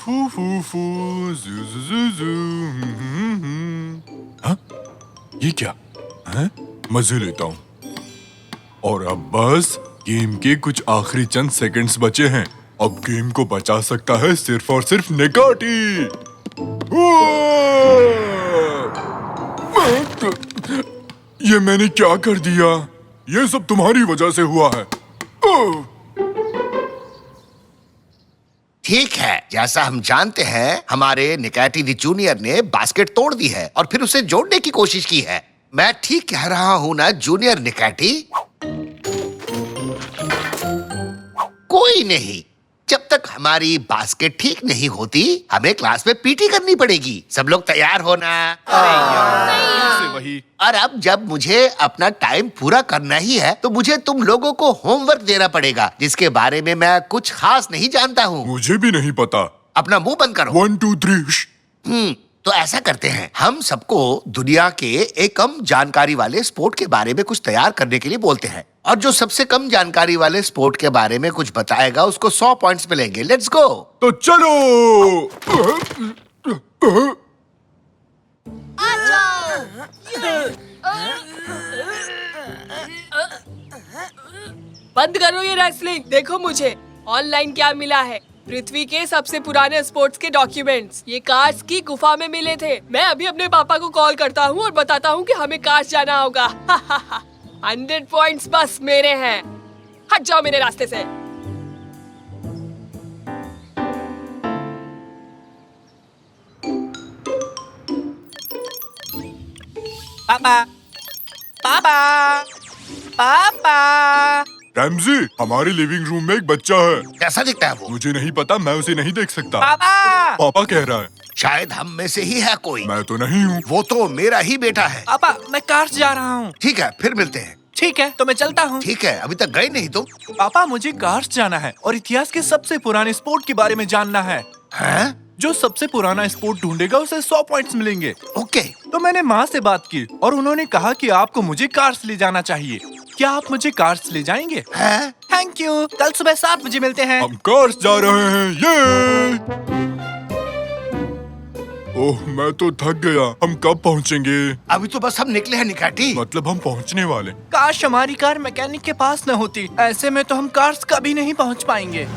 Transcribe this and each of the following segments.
फू फू फू जू जू जू जू हाँ? ये क्या है? मजे लेता हूँ। और अब बस गेम के कुछ आखिरी चंद सेकंड्स बचे हैं। अब गेम को बचा सकता है सिर्फ और सिर्फ निकाटी। ये मैंने क्या कर दिया? ये सब तुम्हारी वजह से हुआ है। ठीक है, जैसा हम जानते हैं हमारे निकाटी दी जूनियर ने बास्केट तोड़ दी है और फिर उसे जोड़ने की कोशिश की है। मैं ठीक कह रहा हूँ ना जूनियर निकाटी? कोई नहीं, जब तक हमारी बास्केट ठीक नहीं होती हमें क्लास में पीटी करनी पड़ेगी। सब लोग तैयार होना। वही। और अब जब मुझे अपना टाइम पूरा करना ही है तो मुझे तुम लोगों को होमवर्क देना पड़ेगा जिसके बारे में मैं कुछ खास नहीं जानता हूँ। मुझे भी नहीं पता। अपना मुंह बंद करो। 1 2 3। तो ऐसा करते हैं, हम सबको दुनिया के एक कम जानकारी वाले स्पोर्ट के बारे में कुछ तैयार करने के लिए बोलते हैं और जो सबसे कम जानकारी वाले स्पोर्ट के बारे में कुछ बताएगा उसको 100 पॉइंट्स मिलेंगे। Let's go. तो चलो। बंद करो ये रेसलिंग। देखो मुझे ऑनलाइन क्या मिला है। पृथ्वी के सबसे पुराने स्पोर्ट्स के डॉक्यूमेंट्स ये कार्स की गुफा में मिले थे। मैं अभी अपने पापा को कॉल करता हूँ और बताता हूँ कि हमें कार्स जाना होगा। 100 पॉइंट्स बस मेरे हैं। हट जाओ मेरे रास्ते से। पापा, पापा, पापा। रैमजी, हमारे लिविंग रूम में एक बच्चा है। कैसा दिखता है वो? मुझे नहीं पता, मैं उसे नहीं देख सकता। पापा, पापा कह रहा है। शायद हम में से ही है कोई। मैं तो नहीं हूँ। वो तो मेरा ही बेटा है। पापा, मैं कार्स जा रहा हूँ। ठीक है, फिर मिलते हैं। ठीक है, तो मैं चलता हूँ। ठीक है, अभी तक गए नहीं तुम? पापा, मुझे कार्स जाना है और इतिहास के सबसे पुराने स्पोर्ट के बारे में जानना है। हैं? जो सबसे पुराना स्पोर्ट ढूंढेगा उसे 100 पॉइंट्स मिलेंगे। ओके। तो मैंने माँ से बात की और उन्होंने कहा कि आपको मुझे कार्स ले जाना चाहिए। क्या आप मुझे कार्स ले जाएंगे? हैं? Thank you. कल सुबह 7 बजे मिलते हैं। हम कार्स जा रहे हैं। ये ओह, मैं तो थक गया। हम कब पहुँचेंगे? अभी तो बस हम निकले हैं निकाटी। मतलब हम पहुँचने वाले। काश हमारी कार मैकेनिक के पास न होती। ऐसे में तो हम कार्स कभी नहीं पहुँच पाएंगे।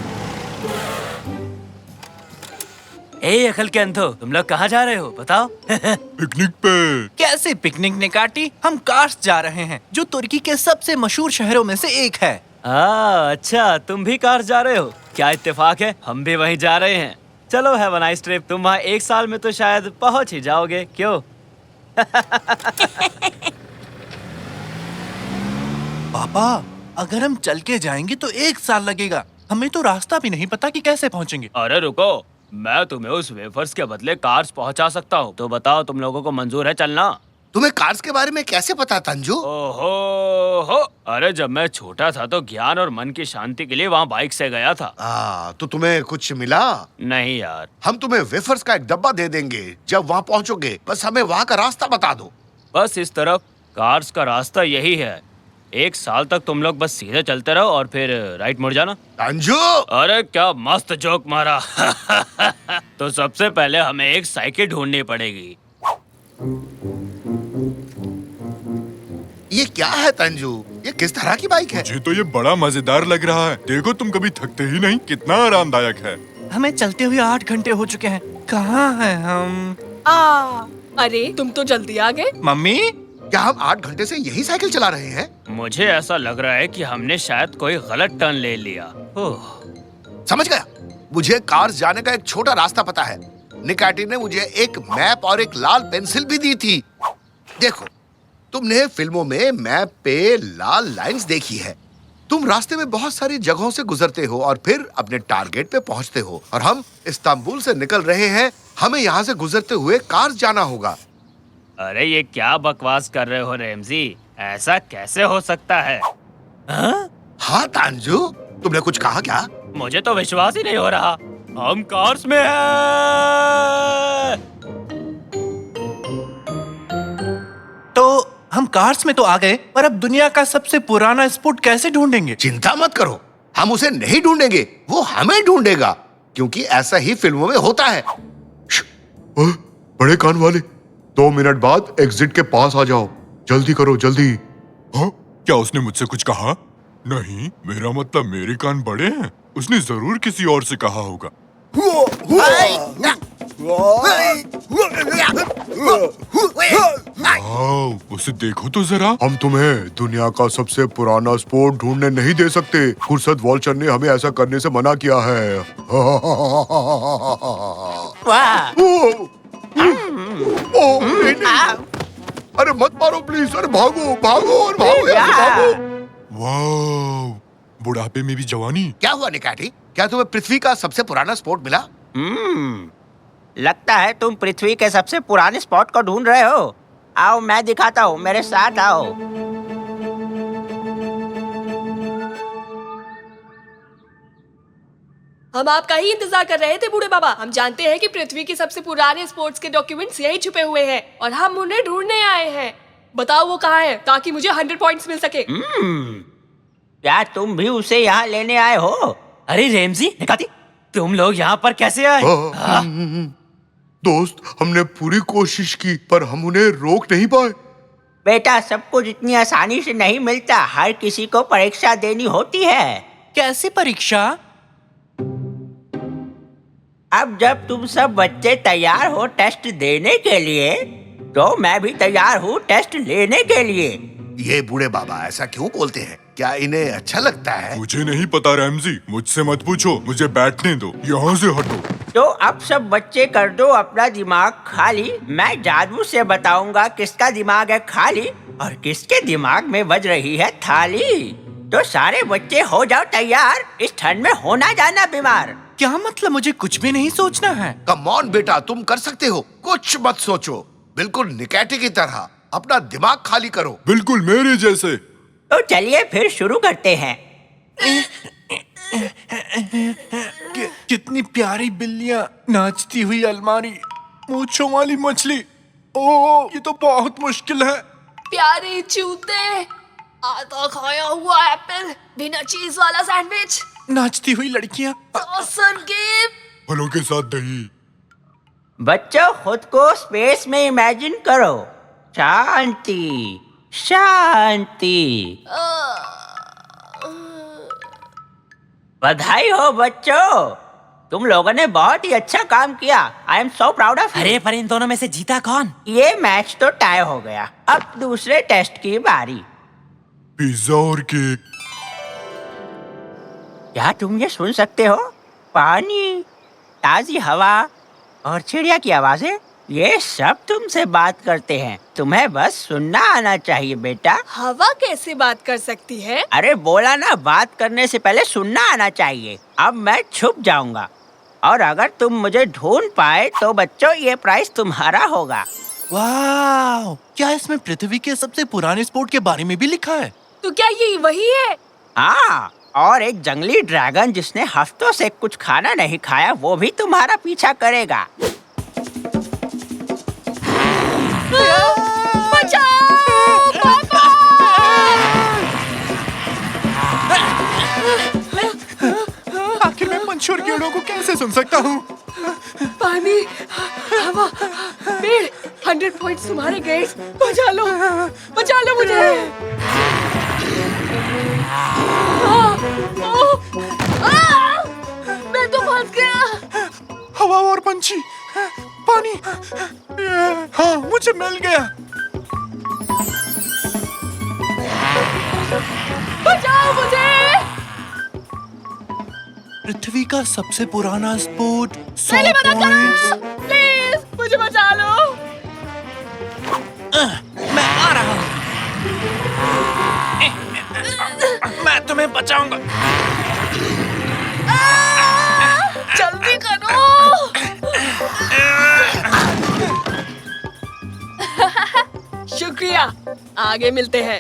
ए अकल के अंधो, तुम लोग कहाँ जा रहे हो बताओ? पिकनिक पे। कैसे पिकनिक निकाटी? हम कार्स जा रहे हैं जो तुर्की के सबसे मशहूर शहरों में से एक है। अच्छा, तुम भी कार्स जा रहे हो? क्या इत्तेफाक है, हम भी वहीं जा रहे हैं। चलो हैव अ नाइस ट्रिप। तुम वहाँ 1 साल में तो शायद पहुँच ही जाओगे, क्यों? पापा, अगर हम चल के जाएंगे तो 1 साल लगेगा। हमें तो रास्ता भी नहीं पता कि कैसे पहुँचेंगे। अरे रुको, मैं तुम्हें उस वेफर्स के बदले कार्स पहुंचा सकता हूँ। तो बताओ, तुम लोगों को मंजूर है चलना? तुम्हें कार्स के बारे में कैसे पता तंजू? ओहो हो, अरे जब मैं छोटा था तो ज्ञान और मन की शांति के लिए वहाँ बाइक से गया था। तो तुम्हें कुछ मिला? नहीं यार। हम तुम्हें वेफर्स का एक डब्बा दे देंगे जब वहाँ पहुँचोगे। बस हमें वहाँ का रास्ता बता दो। बस इस तरफ कार्स का रास्ता यही है। 1 साल तक तुम लोग बस सीधे चलते रहो और फिर राइट मुड़ जाना। तंजू! अरे क्या मस्त जोक मारा। तो सबसे पहले हमें एक साइकिल ढूंढनी पड़ेगी। ये क्या है तंजू? ये किस तरह की बाइक है? मुझे तो ये बड़ा मजेदार लग रहा है। देखो, तुम कभी थकते ही नहीं। कितना आरामदायक है। हमें चलते हुए 8 घंटे हो चुके हैं। कहाँ हैं हम? अरे तुम तो जल्दी आ गए। मम्मी, क्या हम 8 घंटे से यही साइकिल चला रहे हैं? मुझे ऐसा लग रहा है कि हमने शायद कोई गलत टर्न ले लिया। समझ गया। मुझे कार्स जाने का एक छोटा रास्ता पता है। निकाटी ने मुझे एक मैप और एक लाल पेंसिल भी दी थी। देखो, तुमने फिल्मों में मैप पे लाल लाइंस देखी है। तुम रास्ते में बहुत सारी जगहों से गुजरते हो और फिर अपने टारगेट पे पहुंचते हो। और हम इस्तांबुल से निकल रहे हैं। हमें यहाँ से गुजरते हुए कार्स जाना होगा। अरे ये क्या बकवास कर रहे हो रैमजी? ऐसा कैसे हो सकता है? हाँ तांजू, तुमने कुछ कहा क्या? मुझे तो विश्वास ही नहीं हो रहा। हम कार्स में हैं। तो हम कार्स में तो आ गए, पर अब दुनिया का सबसे पुराना स्पोर्ट कैसे ढूंढेंगे? चिंता मत करो, हम उसे नहीं ढूंढेंगे, वो हमें ढूंढेगा। क्योंकि ऐसा ही फिल्मों में होता है। ओए, बड़े कान वाले, 2 मिनट बाद एग्जिट के पास आ जाओ। जल्दी करो, जल्दी। हाँ? क्या उसने मुझसे कुछ कहा? नहीं, मेरा मतलब मेरे कान बड़े हैं। उसने जरूर किसी और से कहा होगा। वाओ, उसे देखो तो जरा। हम तुम्हें दुनिया का सबसे पुराना स्पोर्ट ढूंढने नहीं दे सकते। फुर्सत वॉल्चर ने हमें ऐसा करने से मना किया है। वाह! नहीं, नहीं। अरे मत मारो प्लीज। अरे भागो भागो और भागो यार, भागो। वाओ, बुढ़ापे में भी जवानी। क्या हुआ निकाटी? क्या तुम्हें पृथ्वी का सबसे पुराना स्पोर्ट मिला? लगता है तुम पृथ्वी के सबसे पुराने स्पॉट को ढूंढ रहे हो। आओ मैं दिखाता हूँ, मेरे साथ आओ। हम आपका ही इंतजार कर रहे थे बूढ़े बाबा। हम जानते हैं कि पृथ्वी के सबसे पुराने स्पोर्ट्स के डॉक्यूमेंट्स यही छुपे हुए हैं और हम उन्हें ढूंढने आए हैं। बताओ वो कहाँ है, ताकि मुझे 100 पॉइंट्स मिल सके। क्या तुम भी उसे यहाँ लेने आए हो? अरे रेमजी, निकाती, तुम लोग यहाँ पर कैसे आए? दोस्त, हमने पूरी कोशिश की पर हम उन्हें रोक नहीं पाए। बेटा, सब कुछ इतनी आसानी से नहीं मिलता। हर किसी को परीक्षा देनी होती है। कैसी परीक्षा? अब जब तुम सब बच्चे तैयार हो टेस्ट देने के लिए, तो मैं भी तैयार हूँ टेस्ट लेने के लिए। ये बूढ़े बाबा ऐसा क्यों बोलते हैं? क्या इन्हें अच्छा लगता है? मुझे नहीं पता रैमजी, मुझसे मत पूछो। मुझे बैठने दो, यहाँ से हटो। तो अब सब बच्चे कर दो अपना दिमाग खाली। मैं जादू से बताऊंगा किसका दिमाग है खाली और किसके दिमाग में बज रही है थाली। तो सारे बच्चे हो जाओ तैयार, इस ठंड में होना जाना बीमार। क्या मतलब? मुझे कुछ भी नहीं सोचना है। कम ऑन बेटा, तुम कर सकते हो। कुछ मत सोचो, बिल्कुल निकैटी की तरह अपना दिमाग खाली करो। बिल्कुल मेरे जैसे। तो चलिए फिर शुरू करते हैं। कितनी प्यारी बिल्लियां, नाचती हुई अलमारी, मूंछों वाली मछली। ओह, ये तो बहुत मुश्किल है। प्यारे जूते, आधा खाया हुआ एप्पल, बिना चीज वाला सैंडविच, नाचती हुई लड़कियां। Saucer game. फलों के साथ दही। बच्चों, खुद को स्पेस में इमेजिन करो। शांति शांति। बधाई हो बच्चों, तुम लोगों ने बहुत ही अच्छा काम किया। I am so proud of. अरे पर इन दोनों में से जीता कौन? ये मैच तो टाई हो गया। अब दूसरे टेस्ट की बारी। पिज्जा और केक। क्या तुम ये सुन सकते हो? पानी, ताजी हवा और चिड़िया की आवाजें, ये सब तुमसे बात करते हैं। तुम्हें बस सुनना आना चाहिए बेटा। हवा कैसे बात कर सकती है? अरे बोला ना, बात करने से पहले सुनना आना चाहिए। अब मैं छुप जाऊंगा और अगर तुम मुझे ढूंढ पाए तो बच्चों ये प्राइस तुम्हारा होगा। वाह! क्या इसमें पृथ्वी के सबसे पुराने स्पोर्ट के बारे में भी लिखा है? तो क्या ये वही है? हाँ, और एक जंगली ड्रैगन जिसने हफ्तों से कुछ खाना नहीं खाया, वो भी तुम्हारा पीछा करेगा। बचाओ पापा! आखिर मैं पंछी और कीड़ों को कैसे सुन सकता हूँ? पानी, हवा, पेड़, 100 पॉइंट्स तुम्हारे गए। बचा लो मुझे। मैं तो फंस गया। हवा और पंछी, पानी। हाँ, मुझे मिल गया। बचाओ मुझे। पृथ्वी का सबसे पुराना स्पोर्ट, 100 पहले मदद पॉइंट्स। करो, प्लीज मुझे बचा लो। मैं आ रहा हूँ। मैं तुम्हें बचाऊंगा। जल्दी करो। शुक्रिया, आगे मिलते हैं।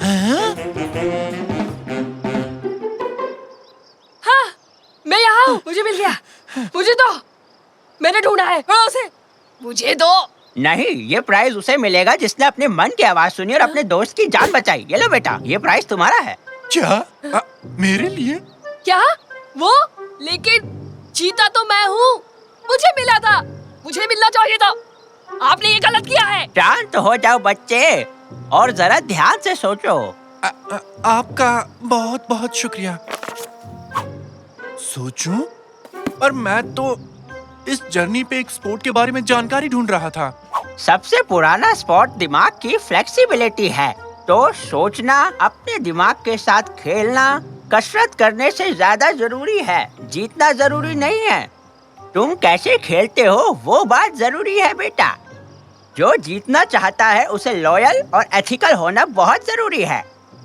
हाँ, मैं यहाँ हूँ। मुझे मिल गया। मुझे दो, मैंने ढूंढा है। करो उसे, मुझे दो। नहीं, ये प्राइज उसे मिलेगा जिसने अपने मन की आवाज सुनी और अपने दोस्त की जान बचाई। ये लो बेटा, ये प्राइज तुम्हारा है। क्या? मेरे लिए? क्या? वो? लेकिन जीता तो मैं हूँ, मुझे मिला था, मुझे मिलना चाहिए था। आपने ये गलत किया है। शांत हो जाओ बच्चे और जरा ध्यान से सोचो। आपका बहुत बहुत शुक्रिया। सोचूं? और मैं तो इस जर्नी पे एक स्पोर्ट के बारे में जानकारी ढूंढ रहा था। सबसे पुराना स्पोर्ट दिमाग की फ्लेक्सिबिलिटी है, तो सोचना, अपने दिमाग के साथ खेलना कसरत करने से ज्यादा जरूरी है, जीतना जरूरी नहीं है। तुम कैसे खेलते हो वो बात जरूरी है बेटा। जो जीतना चाहता है उसे लॉयल और एथिकल होना बहुत जरूरी है।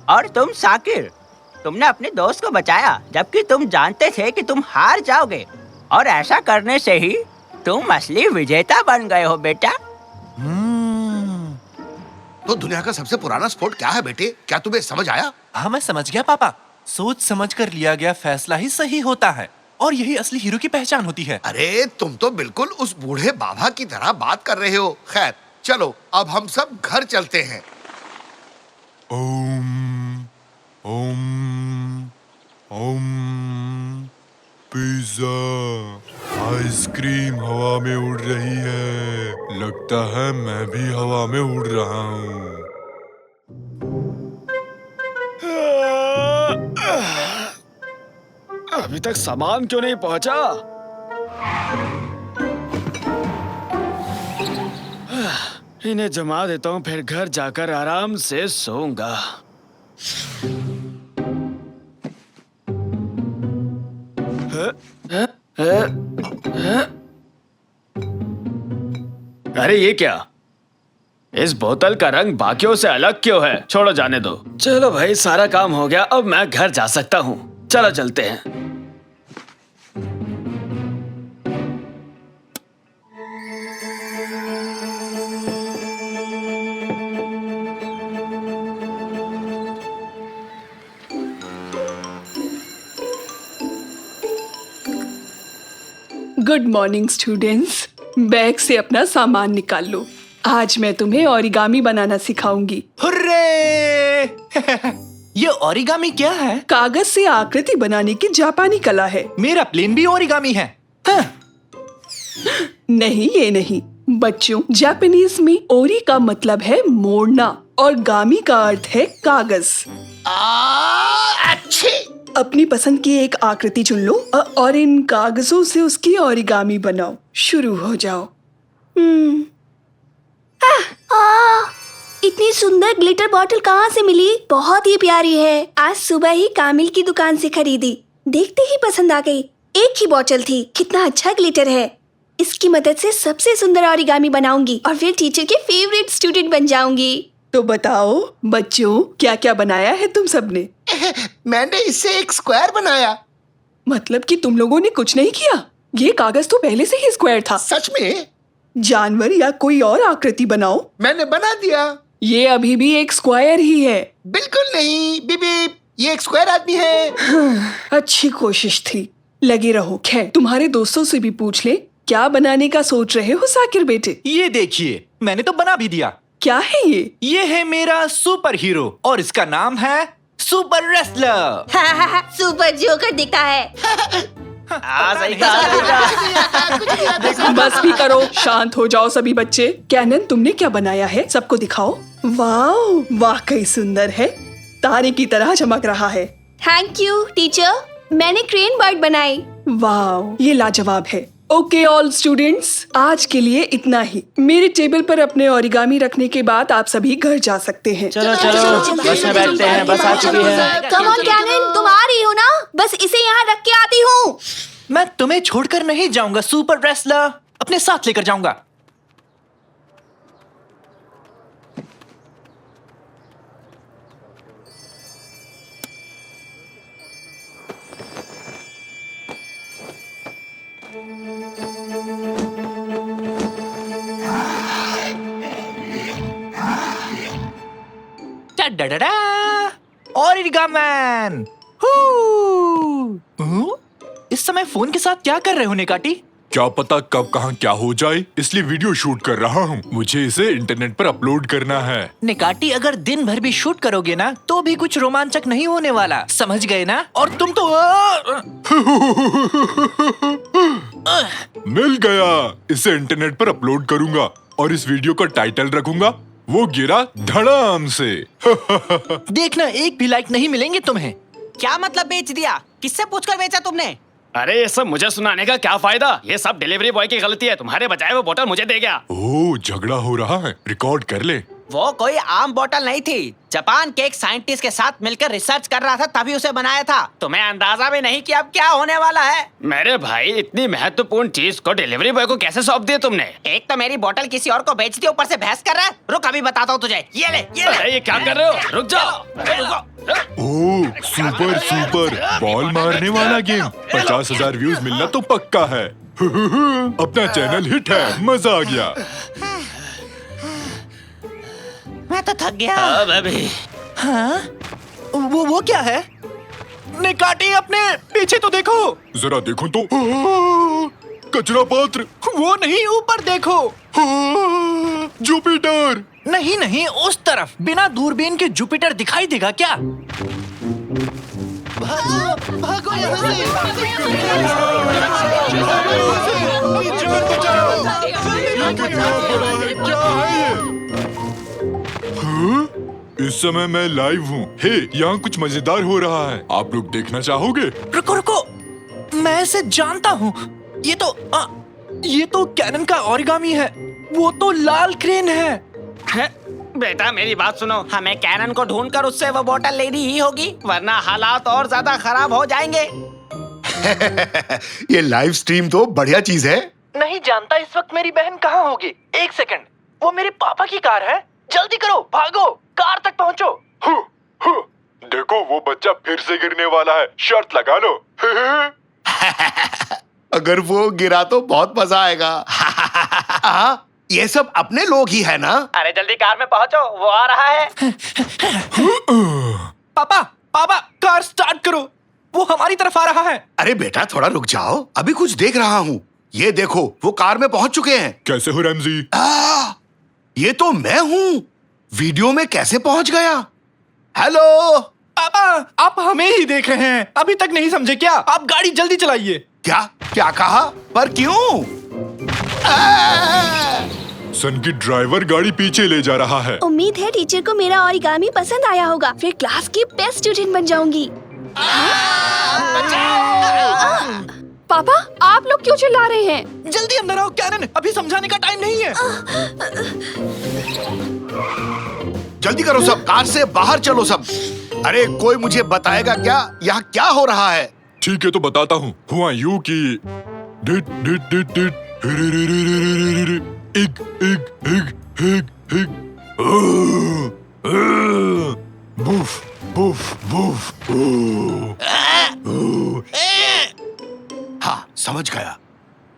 और तुम साकिर, तुमने अपने दोस्त को बचाया जबकि तुम जानते थे कि तुम हार जाओगे, और ऐसा करने से ही तुम असली विजेता बन गए हो बेटा। तो दुनिया का सबसे पुराना स्पोर्ट क्या है बेटे? क्या तुम्हें समझ आया? हाँ, मैं समझ गया पापा। सोच समझ कर लिया गया फैसला ही सही होता है, और यही असली हीरो की पहचान होती है। अरे तुम तो बिल्कुल उस बूढ़े बाबा की तरह बात कर रहे हो। खैर चलो, अब हम सब घर चलते हैं। ओम ओम ओम। पिज्जा, आइसक्रीम हवा में उड़ रही है। लगता है मैं भी हवा में उड़ रहा हूँ। अभी तक सामान क्यों नहीं पहुंचा? इन्हें जमा देता हूँ, फिर घर जाकर आराम से सोऊंगा। अरे ये क्या? इस बोतल का रंग बाकियों से अलग क्यों है? छोड़ो, जाने दो। चलो भाई, सारा काम हो गया, अब मैं घर जा सकता हूँ। चलो चलते हैं। गुड मॉर्निंग स्टूडेंट्स, बैग से अपना सामान निकाल लो। आज मैं तुम्हें ओरिगामी बनाना सिखाऊंगी। हुर्रे! ये ओरिगामी क्या है? कागज से आकृति बनाने की जापानी कला है। मेरा प्लेन भी ओरिगामी है। हाँ। नहीं, ये नहीं बच्चों, जापानीज में ओरी का मतलब है मोड़ना और गामी का अर्थ है कागज। अच्छी। अपनी पसंद की एक आकृति चुन लो और इन कागजों से उसकी ओरिगामी बनाओ। शुरू हो जाओ। इतनी सुंदर ग्लिटर बॉटल कहाँ से मिली? बहुत ही प्यारी है। आज सुबह ही कामिल की दुकान से खरीदी, देखते ही पसंद आ गई। एक ही बॉटल थी। कितना अच्छा ग्लिटर है। इसकी मदद से सबसे सुंदर ओरिगामी बनाऊंगी और फिर टीचर के फेवरेट स्टूडेंट बन जाऊंगी। तो बताओ बच्चों, क्या क्या बनाया है तुम सबने? मैंने इससे एक स्क्वायर बनाया। मतलब कि तुम लोगों ने कुछ नहीं किया? ये कागज तो पहले से ही स्क्वायर था। सच में? जानवर या कोई और आकृति बनाओ। मैंने बना दिया। ये अभी भी एक स्क्वायर ही है। बिल्कुल नहीं बीबी, ये एक स्क्वायर आदमी है। अच्छी कोशिश थी, लगे रहो। खैर, तुम्हारे दोस्तों से भी पूछ ले, क्या बनाने का सोच रहे हो साकिर बेटे? ये देखिए, मैंने तो बना भी दिया। क्या है ये? ये है मेरा सुपर हीरो और इसका नाम है सुपर रेसलर। सुपर जोकर दिखता है। सही कहा। बस भी करो, शांत हो जाओ सभी बच्चे। कैनन, तुमने क्या बनाया है? सबको दिखाओ। वाह, वाकई सुंदर है, तारे की तरह चमक रहा है। थैंक यू टीचर, मैंने क्रेन बर्ड बनाई। वाह, ये लाजवाब है। ओके ऑल स्टूडेंट्स, आज के लिए इतना ही। मेरे टेबल पर अपने ओरिगामी रखने के बाद आप सभी घर जा सकते हैं। चलो बस में बैठते हैं, बस आ चुकी है। कम ऑन कैनन, तुम आ रही हो ना? बस इसे यहाँ रख के आती हूँ। मैं तुम्हें छोड़कर नहीं जाऊंगा सुपर रेसलर, अपने साथ लेकर जाऊंगा। ओरिगामैन! इस समय फोन के साथ क्या कर रहे हो निकाटी? क्या पता कब कहाँ क्या हो जाए, इसलिए वीडियो शूट कर रहा हूँ। मुझे इसे इंटरनेट पर अपलोड करना है। निकाटी, अगर दिन भर भी शूट करोगे ना तो भी कुछ रोमांचक नहीं होने वाला, समझ गए ना? और तुम तो मिल गया। इसे इंटरनेट पर अपलोड करूंगा और इस वीडियो का टाइटल रखूंगा वो गिरा धड़ाम से। देखना एक भी लाइक नहीं मिलेंगे तुम्हें। क्या मतलब बेच दिया? किससे पूछकर बेचा तुमने? अरे ये सब मुझे सुनाने का क्या फायदा? ये सब डिलीवरी बॉय की गलती है। तुम्हारे बचाए वो बोतल मुझे दे गया। ओह, झगड़ा हो रहा है, रिकॉर्ड कर ले। वो कोई आम बोतल नहीं थी। जापान के एक साइंटिस्ट के साथ मिलकर रिसर्च कर रहा था, तभी उसे बनाया था। तुम्हें अंदाजा भी नहीं कि अब क्या होने वाला है। मेरे भाई, इतनी महत्वपूर्ण चीज को डिलीवरी बॉय को कैसे सौंप दिए तुमने? एक तो मेरी बोतल किसी और को बेच दी, ऊपर से बहस कर रहा है। रुक, अभी बताता हूँ तुझे। ये ले, ये ले। अरे ये क्या कर रहे हो? रुक जाओ। अरे रुको। ओह, सुपर सुपर बॉल मारने वाला गेम। 50,000 व्यूज मिलना तो पक्का है। अपना चैनल हिट है, मजा आ गया। मैं तो थक गया। अब अभी वो क्या है? निकाटी, अपने पीछे तो देखो। जरा देखो तो। कचरा पात्र। वो नहीं, ऊपर देखो। जुपिटर। नहीं नहीं, उस तरफ। बिना दूरबीन के जुपिटर दिखाई देगा क्या? भागो यहाँ से। क्या है ये? हाँ? इस समय मैं लाइव हूँ। हे, यहाँ कुछ मजेदार हो रहा है। आप लोग देखना चाहोगे? रुको रुको, मैं इसे जानता हूँ। ये तो कैनन का ओरिगामी है। वो तो लाल क्रेन है। बेटा मेरी बात सुनो, हमें कैनन को ढूंढकर उससे वो बोतल लेनी ही होगी, वरना हालात और ज्यादा खराब हो जाएंगे। ये लाइव स्ट्रीम तो बढ़िया चीज है। नहीं जानता इस वक्त मेरी बहन कहाँ होगी। एक सेकंड, वो मेरे पापा की कार है। जल्दी करो, भागो, कार तक पहुँचो। देखो, वो बच्चा फिर से गिरने वाला है। शर्त लगा लो। अगर वो गिरा तो बहुत मजा आएगा। ये सब अपने लोग ही है ना? अरे जल्दी कार में पहुंचो, वो आ रहा है। पापा पापा, कार स्टार्ट करो, वो हमारी तरफ आ रहा है। अरे बेटा थोड़ा रुक जाओ, अभी कुछ देख रहा हूँ। ये देखो, वो कार में पहुंच चुके हैं। कैसे हो रैमजी? ये तो मैं हूँ। वीडियो में कैसे पहुंच गया? हेलो पापा, आप हमें ही देख रहे हैं, अभी तक नहीं समझे क्या? आप गाड़ी जल्दी चलाइए। क्या क्या कहा? पर क्यों? सन की ड्राइवर गाड़ी पीछे ले जा रहा है। उम्मीद है टीचर को मेरा ओरिगामी पसंद आया होगा, फिर क्लास की बेस्ट स्टूडेंट बन जाऊंगी। पापा, आप लोग क्यों चिल्ला रहे हैं? जल्दी अंदर आओ कैनन, अभी समझाने का टाइम नहीं है। जल्दी करो सब, कार से बाहर चलो सब। अरे कोई मुझे बताएगा क्या यहाँ क्या हो रहा है? ठीक है तो बताता हूँ। हुआ यूं कि डिट डिट डिट डिट इग इग इग इग इग बुफ बुफ बुफ। हाँ समझ गया।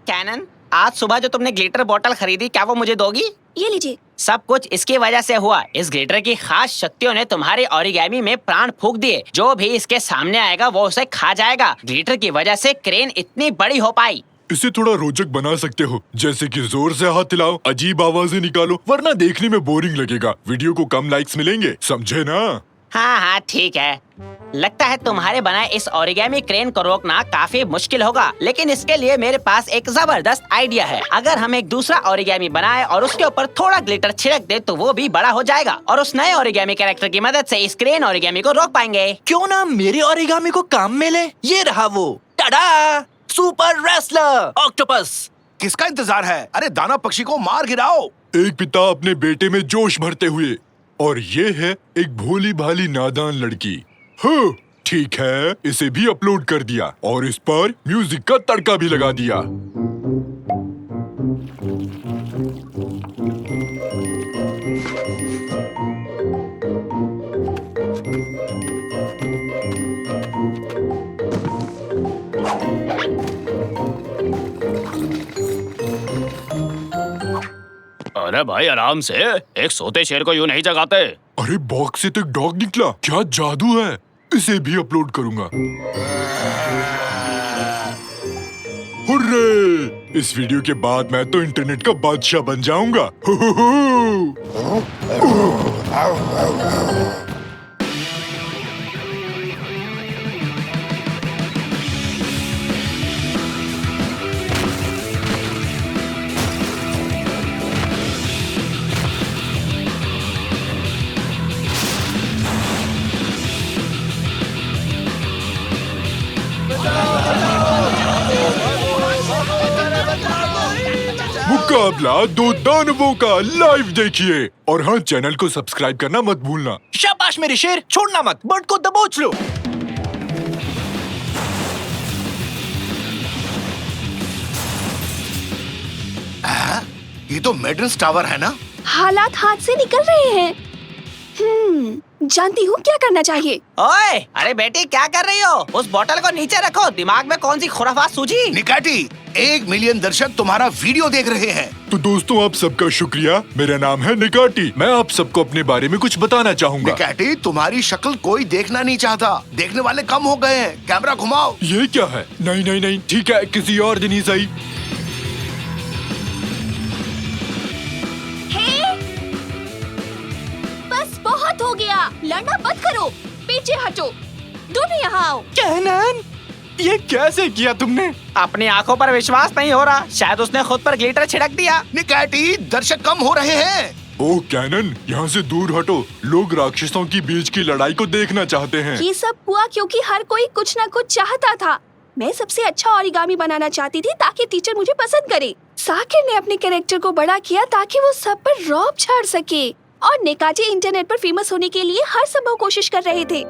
कैनन, आज सुबह जो तुमने ग्लिटर बोतल खरीदी, क्या वो मुझे दोगी? ये लीजिए। सब कुछ इसकी वजह से हुआ। इस ग्लिटर की खास शक्तियों ने तुम्हारे ओरिगामी में प्राण फूंक दिए। जो भी इसके सामने आएगा वो उसे खा जाएगा। ग्लिटर की वजह से क्रेन इतनी बड़ी हो पाई। इसे थोड़ा रोचक बना सकते हो, जैसे कि जोर से हाथ हिलाओ, अजीब आवाजें निकालो, वरना देखने में बोरिंग लगेगा। वीडियो को कम लाइक्स मिलेंगे, समझे ना? हाँ हाँ ठीक है। लगता है तुम्हारे बनाए इस ओरिगामी क्रेन को रोकना काफी मुश्किल होगा, लेकिन इसके लिए मेरे पास एक जबरदस्त आइडिया है। अगर हम एक दूसरा ओरिगामी बनाए और उसके ऊपर थोड़ा ग्लिटर छिड़क दे तो वो भी बड़ा हो जाएगा और उस नए ओरिगामी कैरेक्टर की मदद से इस क्रेन ओरिगामी को रोक पाएंगे। क्यों ना मेरे ओरिगामी को काम में ले। ये रहा वो, टाडा, सुपर रेसलर ऑक्टोपस। किसका इंतजार है? अरे दाना पक्षी को मार गिराओ। एक पिता अपने बेटे में जोश भरते हुए, और ये है एक भोली भाली नादान लड़की। हाँ, ठीक है, इसे भी अपलोड कर दिया और इस पर म्यूजिक का तड़का भी लगा दिया। अरे भाई आराम से, एक सोते शेर को यूं नहीं जगाते। अरे बॉक्स से तो एक डॉग निकला, क्या जादू है। इसे भी अपलोड करूंगा। हुर्रे! इस वीडियो के बाद मैं तो इंटरनेट का बादशाह बन जाऊंगा। मुकाबला दो दानवों का लाइव देखिए और हाँ, चैनल को सब्सक्राइब करना मत भूलना। शाबाश मेरे शेर, छोड़ना मत, बर्ड को दबोच लो। ये तो मेडन्स टावर है ना? हालात हाथ से निकल रहे हैं। जानती हूँ क्या करना चाहिए। ओए, अरे बेटी क्या कर रही हो? उस बोतल को नीचे रखो। दिमाग में कौन सी खुराफात सूझी? निकाटी, 1 मिलियन दर्शक तुम्हारा वीडियो देख रहे हैं। तो दोस्तों, आप सबका शुक्रिया। मेरा नाम है निकाटी। मैं आप सबको अपने बारे में कुछ बताना चाहूँगा। निकाटी, तुम्हारी शक्ल कोई देखना नहीं चाहता। देखने वाले कम हो गए हैं। कैमरा घुमाओ। ये क्या है? नहीं नहीं नहीं, ठीक है, किसी और दिन ही सही। बस बहुत हो गया, लड़ना मत करो, पीछे हटो, दोनों यहाँ आओ। कैनन, ये कैसे किया तुमने? अपनी आंखों पर विश्वास नहीं हो रहा। शायद उसने खुद पर ग्लिटर छिड़क दिया। निकाटी, दर्शक कम हो रहे हैं। ओह कैनन, यहाँ से दूर हटो। लोग राक्षसों की बीच की लड़ाई को देखना चाहते हैं। ये सब हुआ क्योंकि हर कोई कुछ न कुछ चाहता था। मैं सबसे अच्छा ओरिगामी बनाना चाहती थी ताकि टीचर मुझे पसंद करे। साकिर ने अपने कैरेक्टर को बड़ा किया ताकि वो सब पर रौब झाड़ सके, और निकाटी इंटरनेट पर फेमस होने के लिए हर संभव कोशिश कर रहे थे।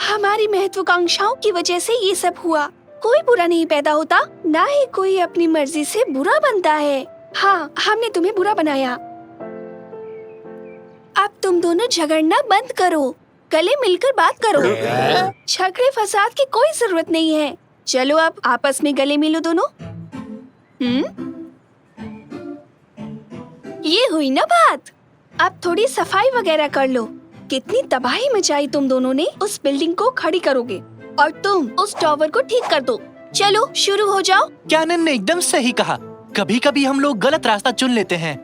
हमारी महत्वाकांक्षाओं की वजह से ये सब हुआ। कोई बुरा नहीं पैदा होता, ना ही कोई अपनी मर्जी से बुरा बनता है। हाँ, हमने तुम्हें बुरा बनाया। अब तुम दोनों झगड़ना बंद करो, गले मिलकर बात करो। झगड़े फसाद की कोई जरूरत नहीं है। चलो अब आपस में गले मिलो दोनों। ये हुई ना बात। अब थोड़ी सफाई वगैरह कर लो। कितनी तबाही मचाई तुम दोनों ने। उस बिल्डिंग को खड़ी करोगे और तुम उस टावर को ठीक कर दो। चलो शुरू हो जाओ। कैनन ने एकदम सही कहा। कभी कभी हम लोग गलत रास्ता चुन लेते हैं।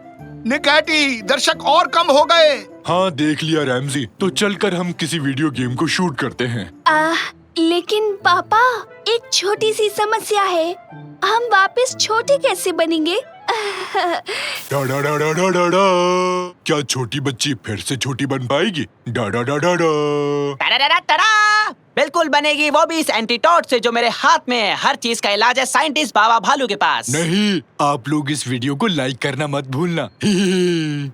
निकाटी, दर्शक और कम हो गए। हाँ, देख लिया रैमजी। तो चलकर हम किसी वीडियो गेम को शूट करते हैं। लेकिन पापा, एक छोटी सी समस्या है। हम वापस छोटे कैसे बनेंगे? डा डा डा डा डा डा डा। क्या छोटी बच्ची फिर से छोटी बन पाएगी? डा डा डा डा डा। टड़ा! बिल्कुल बनेगी, वो भी इस एंटीटोड से जो मेरे हाथ में है। हर चीज का इलाज है साइंटिस्ट बाबा भालू के पास। नहीं, आप लोग इस वीडियो को लाइक करना मत भूलना। ही ही।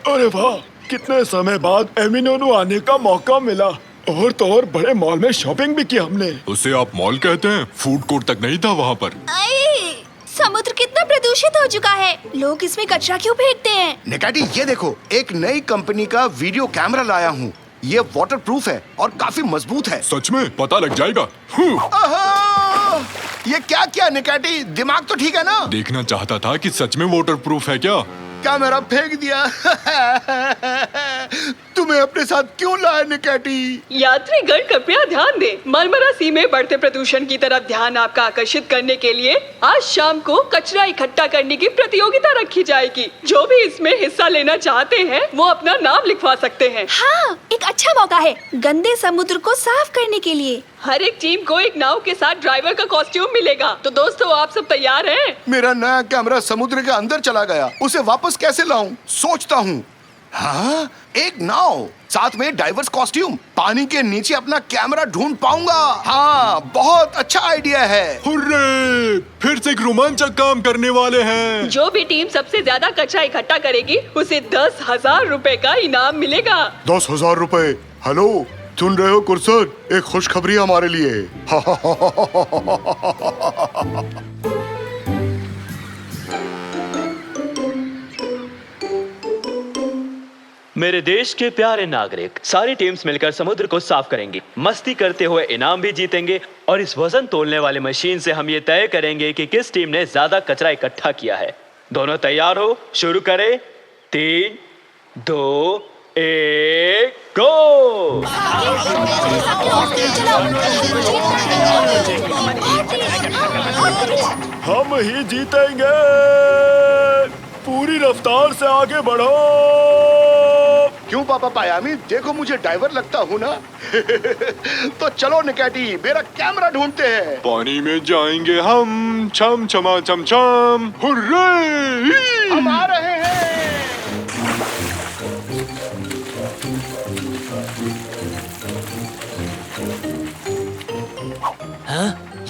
अरे वाह, कितने समय बाद एमिनोनो आने का मौका मिला। और तो और बड़े मॉल में शॉपिंग भी की हमने। उसे आप मॉल कहते हैं? फूड कोर्ट तक नहीं था वहाँ पर। समुद्र कितना प्रदूषित हो चुका है। लोग इसमें कचरा क्यों फेंकते हैं? निकाटी, ये देखो, एक नई कंपनी का वीडियो कैमरा लाया हूँ। ये वाटरप्रूफ है और काफी मजबूत है। सच में? पता लग जाएगा। आहा! ये क्या किया निकाटी? दिमाग तो ठीक है ना? देखना चाहता था कि सच में वाटरप्रूफ है क्या। कैमरा फेंक दिया। तुम्हें अपने साथ क्यों लाया निकाटी? यात्रीगण कृपया ध्यान दें। मरमरा सी में बढ़ते प्रदूषण की तरफ ध्यान आपका आकर्षित करने के लिए आज शाम को कचरा इकट्ठा करने की प्रतियोगिता रखी जाएगी। जो भी इसमें हिस्सा लेना चाहते हैं वो अपना नाम लिखवा सकते हैं। हाँ, एक अच्छा मौका है गंदे समुद्र को साफ करने के लिए। हर एक टीम को एक नाव के साथ ड्राइवर का कॉस्ट्यूम मिलेगा। तो दोस्तों, आप सब तैयार हैं? मेरा नया कैमरा समुद्र के अंदर चला गया। उसे वापस कैसे लाऊं? सोचता हूँ। हाँ, एक नाव, साथ में डाइवर्स कॉस्ट्यूम। पानी के नीचे अपना कैमरा ढूंढ पाऊंगा। हाँ, बहुत अच्छा आइडिया है। हुर्रे! फिर से एक रोमांचक काम करने वाले हैं। जो भी टीम सबसे ज्यादा कचरा इकट्ठा करेगी उसे 10,000 रुपए का इनाम मिलेगा। 10,000 रुपए। हेलो, सुन रहे हो कुरसर? एक खुशखबरी हमारे लिए। मेरे देश के प्यारे नागरिक, सारी टीम्स मिलकर समुद्र को साफ करेंगी, मस्ती करते हुए इनाम भी जीतेंगे और इस वजन तोलने वाली मशीन से हम ये तय करेंगे कि किस टीम ने ज्यादा कचरा इकट्ठा किया है। दोनों तैयार हो? शुरू करें। 3, 2, 1, गो! हम ही जीतेंगे। पूरी रफ्तार से आगे बढ़ो। क्यों पापा पायामी, देखो मुझे डाइवर लगता हूँ ना? तो चलो निकाटी, मेरा कैमरा ढूंढते हैं। पानी में जाएंगे हम, छम छमा छम छम। हुर्रे! हम आ रहे हैं।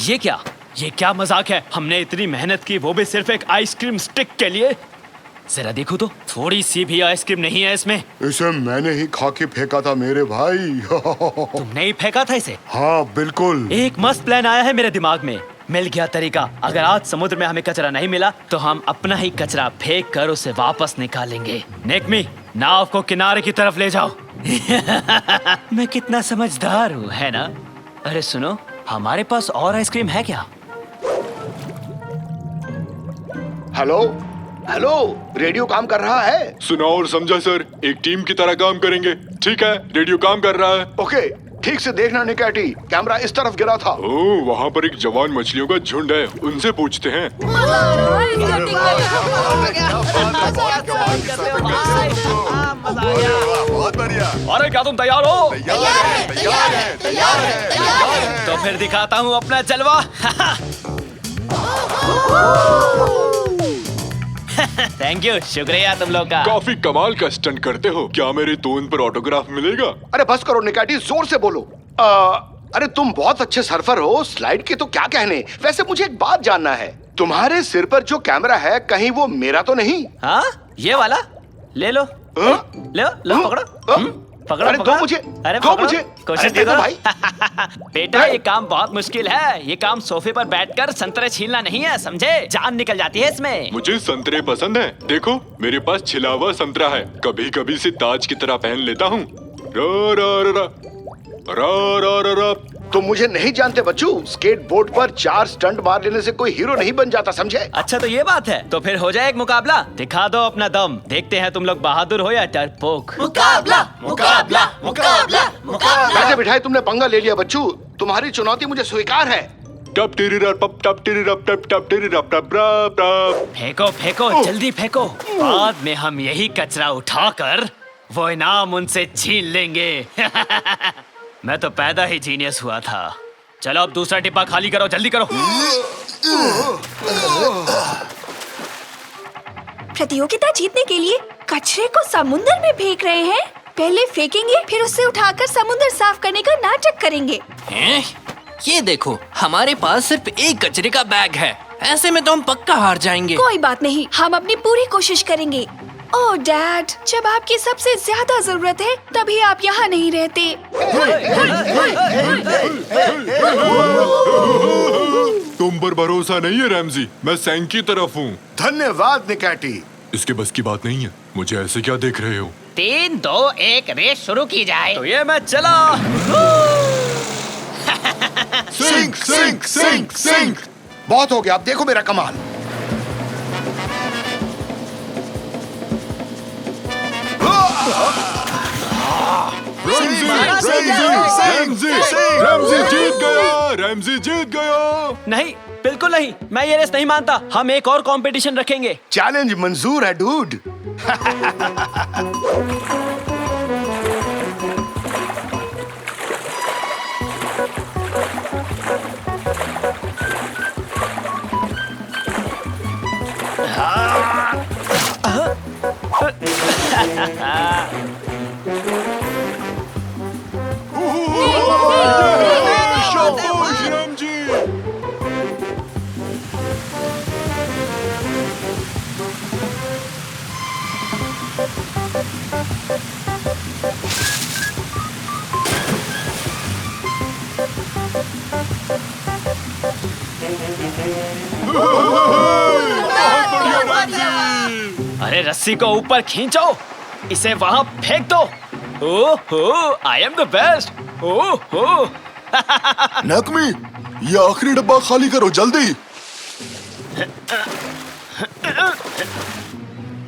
ये क्या मजाक है? हमने इतनी मेहनत की, वो भी सिर्फ एक आइसक्रीम स्टिक के लिए। जरा देखो तो, थोड़ी सी भी आइसक्रीम नहीं है इसमें। इसे मैंने ही खा के फेंका था मेरे भाई। तुमने ही फेंका था इसे? हाँ बिल्कुल। एक मस्त प्लान आया है मेरे दिमाग में। मिल गया तरीका। अगर आज समुद्र में हमें कचरा नहीं मिला तो हम अपना ही कचरा फेंक कर उसे वापस निकालेंगे। नेकमी, नाव को किनारे की तरफ ले जाओ। मैं कितना समझदार हूँ, है ना? अरे सुनो, हमारे पास और आइसक्रीम है क्या? हेलो हेलो, रेडियो काम कर रहा है? सुना और समझा सर, एक टीम की तरह काम करेंगे। ठीक है, रेडियो काम कर रहा है। ओके, ठीक से देखना निकैटी, कैमरा इस तरफ गिरा था। ओह, वहाँ पर एक जवान मछलियों का झुंड है, उनसे पूछते हैं। बहुत बढ़िया। अरे क्या तुम तैयार हो? तैयार है। तो फिर दिखाता हूँ अपना जलवा। थैंक यू, शुक्रिया तुम लोग का। काफी कमाल का स्टंट करते हो। क्या मेरे टोन पर ऑटोग्राफ मिलेगा? अरे बस करो निकैटी, जोर से बोलो। अरे तुम बहुत अच्छे सर्फर हो, स्लाइड के तो क्या कहने। वैसे मुझे एक बात जानना है, तुम्हारे सिर पर जो कैमरा है कहीं वो मेरा तो नहीं? हाँ, ये वाला ले लो। लो लो, पकड़ो। पकड़ो, अरे पकड़ो। दो मुझे, अरे दो पकड़ो। मुझे। कोशिश अरे दे दो करो। भाई। बेटा, ये काम बहुत मुश्किल है। ये काम सोफे पर बैठकर संतरे छीलना नहीं है, समझे? जान निकल जाती है इसमें। मुझे संतरे पसंद है। देखो, मेरे पास छिला हुआ संतरा है। कभी कभी इसे ताज की तरह पहन लेता हूँ। रा रा रा रा रा रा रा। तुम मुझे नहीं जानते बच्चू, स्केटबोर्ड पर 4 स्टंट मार लेने से कोई हीरो नहीं बन जाता, समझे? अच्छा, तो ये बात है। तो फिर हो जाए एक मुकाबला। दिखा दो अपना दम। देखते हैं तुम लोग बहादुर हो या डरपोक। मुकाबला मुकाबला मुकाबला मुकाबला। बैठे बिठाए तुमने पंगा ले लिया बच्चू, तुम्हारी चुनौती मुझे स्वीकार है। टप टिरी रप टप टप टिरी रप टप टप टिरी रप टप रप टप। फेंको फेंको, जल्दी फेंको। बाद में हम यही कचरा उठाकर वो इनाम उनसे छीन लेंगे। मैं तो पैदा ही जीनियस हुआ था। चलो अब दूसरा डिब्बा खाली करो, जल्दी करो। प्रतियोगिता जीतने के लिए कचरे को समुद्र में फेंक रहे हैं। पहले फेंकेंगे, फिर उससे उठाकर समुद्र साफ करने का नाटक करेंगे। हैं? ये देखो, हमारे पास सिर्फ एक कचरे का बैग है। ऐसे में तो हम पक्का हार जाएंगे। कोई बात नहीं, हम अपनी पूरी कोशिश करेंगे। ओह डैड, जब आपकी सबसे ज्यादा जरूरत है तभी आप यहाँ नहीं रहते। तुम पर भरोसा नहीं है रैमजी, मैं सैंक की तरफ हूँ। धन्यवाद निकैटी। इसके बस की बात नहीं है। मुझे ऐसे क्या देख रहे हो? 3, 2, 1 रेस शुरू की जाए। तो ये मैं चला। Sink sink sink sink. बहुत हो गया, अब देखो मेरा कमाल। रैमजी जीत गया। रैमजी जीत गया। नहीं, बिल्कुल नहीं। मैं ये रेस नहीं मानता। हम एक और कंपटीशन रखेंगे। चैलेंज मंजूर है डूड। शाबाश रैमजी। अरे रस्सी को ऊपर खींचो, इसे वहां फेंक दो। ओहो, आई एम द बेस्ट। ओहो। नकमी, ये आखिरी डब्बा खाली करो जल्दी।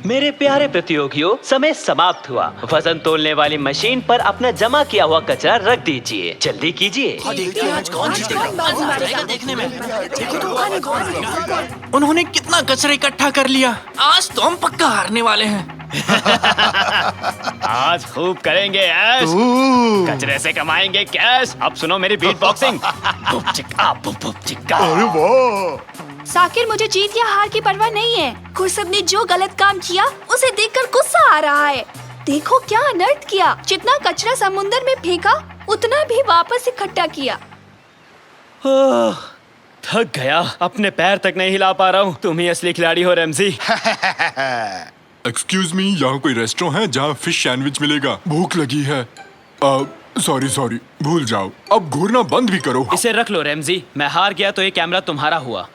मेरे प्यारे प्रतियोगियों, समय समाप्त हुआ। वजन तोलने वाली मशीन पर अपना जमा किया हुआ कचरा रख दीजिए। जल्दी कीजिए। उन्होंने कितना कचरा इकट्ठा कर लिया। आज तो हम पक्का हारने वाले हैं। आज खूब करेंगे ऐश। कचरे से कमाएंगे कैश। अब सुनो मेरी बीट बॉक्सिंग। बुप चिक्का, बुप बुप चिक्का। अरे वाह। साकिर, मुझे जीत या हार की परवाह नहीं है। खुर्सद ने जो गलत काम किया उसे देखकर गुस्सा आ रहा है। देखो क्या अनर्थ किया। जितना कचरा समुद्र में फेंका उतना भी वापस इकट्ठा किया। थक गया, अपने पैर तक नहीं हिला पा रहा हूँ। तुम ही असली खिलाड़ी हो रैमजी। एक्सक्यूज मी, यहाँ कोई रेस्टोरेंट है जहाँ फिश सैंडविच मिलेगा? भूख लगी है। सॉरी, भूल जाओ। अब घूरना बंद भी करो। इसे रख लो रैमजी, मैं हार गया तो ये कैमरा तुम्हारा हुआ।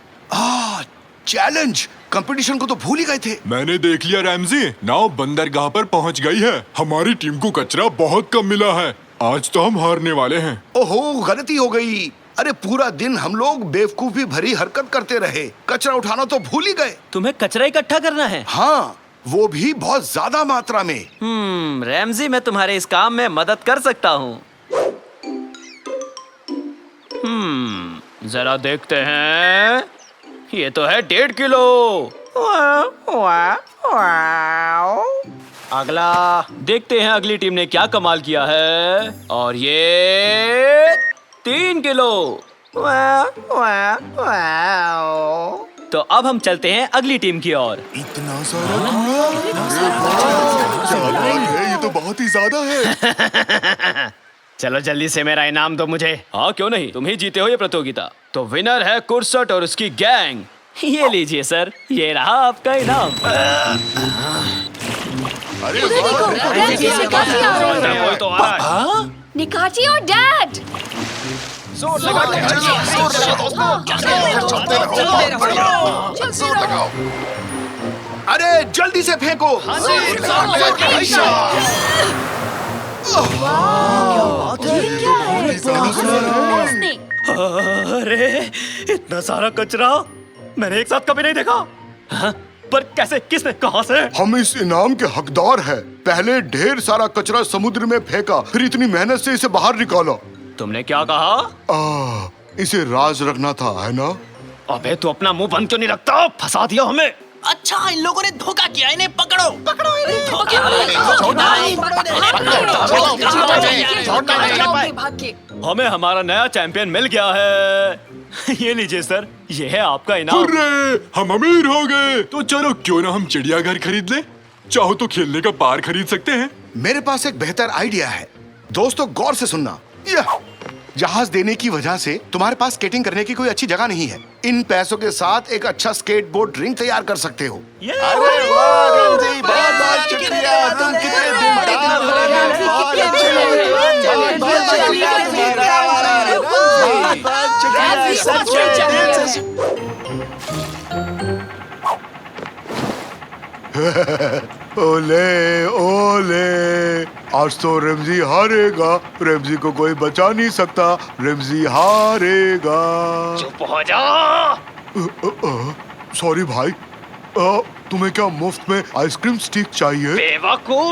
चैलेंज कंपटीशन को तो भूल ही गए थे। मैंने देख लिया रैमजी, नाव बंदरगाह पर पहुँच गई है। हमारी टीम को कचरा बहुत कम मिला है। आज तो हम हारने वाले हैं। ओहो, गलती हो गई। अरे पूरा दिन हम लोग बेवकूफी भरी हरकत करते रहे, कचरा उठाना तो भूल ही गए। तुम्हें कचरा इकट्ठा करना है? हाँ, वो भी बहुत ज्यादा मात्रा में। रैमजी, मैं तुम्हारे इस काम में मदद कर सकता हूँ। जरा देखते हैं। ये तो है 1.5 किलो। अगला देखते हैं अगली टीम ने क्या कमाल किया है। और ये 3 किलो। तो अब हम चलते हैं अगली टीम की ओर। इतना सारा क्या बात है, ये तो बहुत ही ज्यादा है। चलो जल्दी से मेरा इनाम दो मुझे। हाँ क्यों नहीं, तुम ही जीते हो ये प्रतियोगिता। तो विनर है कुर्सट और उसकी गैंग। ये लीजिए सर, ये रहा आपका इनाम। अरे देखो, रैमजी से काफी आ रहे हैं। कोई तो आ रहा है। निकाची और डैड। जोर लगाओ। अरे जल्दी से फेंको। अरे इतना सारा कचरा मैंने एक साथ कभी नहीं देखा। हाँ? पर कैसे, किसने, कहां से? हम इस इनाम के हकदार हैं। पहले ढेर सारा कचरा समुद्र में फेंका, फिर इतनी मेहनत से इसे बाहर निकाला। तुमने क्या कहा? इसे राज रखना था, है ना? अबे तू अपना मुंह बंद क्यों नहीं रखता? फंसा दिया हमें। अच्छा, इन लोगों ने धोखा किया, इन्हें पकड़ो। पकड़ो इन्हें। हमें हमारा नया चैंपियन मिल गया है। ये लीजिए सर, ये है आपका इनाम। हुर्रे, हम अमीर हो गए। तो चलो क्यों ना हम चिड़ियाघर खरीद ले। चाहो तो खेलने का पार्क खरीद सकते हैं। मेरे पास एक बेहतर आइडिया है। दोस्तों गौर से सुनना। यह जहाज देने की वजह से तुम्हारे पास स्केटिंग करने की कोई अच्छी जगह नहीं है। इन पैसों के साथ एक अच्छा स्केटबोर्ड रिंग तैयार कर सकते हो। अरे वाह रमजी, बहुत शुक्रिया। तुम कितने दिलदार हो। बहुत अच्छे लगे। बहुत ओले ओले, आज तो रमजी हारेगा। रमजी को कोई बचा नहीं सकता। रमजी हारेगा। चुप हो जा। सॉरी भाई, तुम्हें क्या मुफ्त में आइसक्रीम स्टिक चाहिए? बेवकूफ।